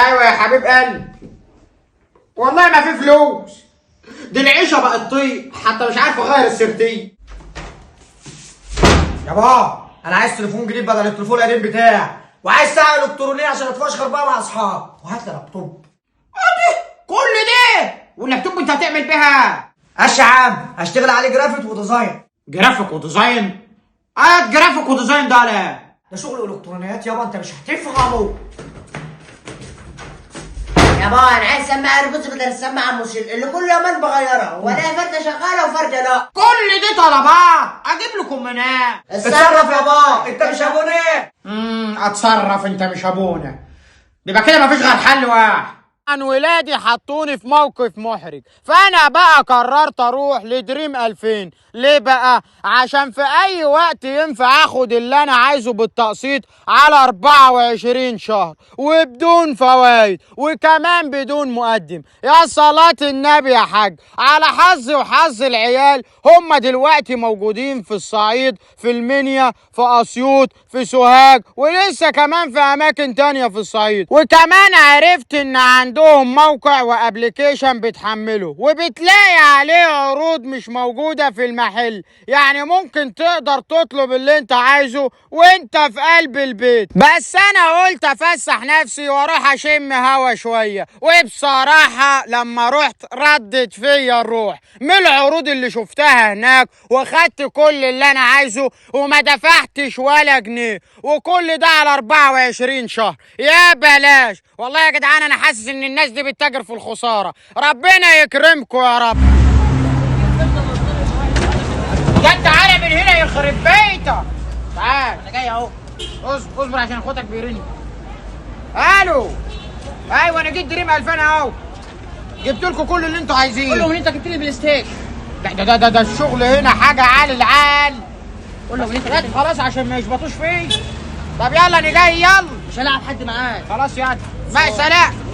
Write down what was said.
ايوه يا حبيب قلبي، والله ما في فلوس، دي العيشه بقت طيب، حتى مش عارف اغير السيرتين. يا بابا انا عايز تليفون جديد بدل التليفون القديم بتاعي، وعايز ساعه الكترونيه عشان اتفشخر بقى مع اصحابي، وهات لي لابتوب. كل ده واللابتوب انت هتعمل بيها؟ يا عم هشتغل عليه جرافيك وديزاين. جرافيك وديزاين؟ جرافيك وديزاين ده لا، ده شغل الكترونيات يابا، انت مش هتفهمه. يابا انا عايز سماعه ايربودز بدل السماعه اللي كل يومين بغيرها، ولا فرده شغاله وفرده لا. كل دي طلبات اجيب لكم منين؟ اتصرف يا بابا، انت مش ابونيه. اتصرف انت مش ابونا، يبقى كده مفيش غير حل واحد. عن ولادي حطوني في موقف محرج، فانا بقى قررت اروح لدريم 2000. ليه بقى؟ عشان في اي وقت ينفع اخد اللي انا عايزه بالتقسيط على 24 شهر وبدون فوائد وكمان بدون مقدم. يا صلاة النبي يا حاج، على حظي وحظ العيال هم دلوقتي موجودين في الصعيد، في المنيا، في اسيوط، في سوهاج، ولسه كمان في اماكن تانية في الصعيد. وكمان عرفت ان عندهم موقع وابليكيشن بتحمله وبتلاقي عليه عروض مش موجودة في المحل، يعني ممكن تقدر تطلب اللي انت عايزه وانت في قلب البيت. بس انا قلت افسح نفسي واروح اشم هوا شوية، وبصراحة لما رحت ردت فيا الروح من العروض اللي شفتها هناك، واخدت كل اللي انا عايزه وما دفعتش ولا جنيه، وكل ده على 24 شهر. يا بلاش والله يا جدعان، انا حاسس ان الناس دي بتتاجر في الخسارة. ربنا يكرمكم يا رب. جد تعالى من هنا يخرب بيتك. تعال انا جاي اهو، اصبر عشان اخواتك بيرن. الو، ايوه انا جيت دريم 2000 اهو، جبت لكم كل اللي انتوا عايزينه. قول لهم ان انت جبت لي بلاي ستيشن. ده الشغل هنا حاجه عال العال. قول لهم ان انت جبت. خلاص عشان ما يشبطوش فيه. طب يلا انا جاي، يلا مش هلعب حد معاك. خلاص يلا، مع السلامه.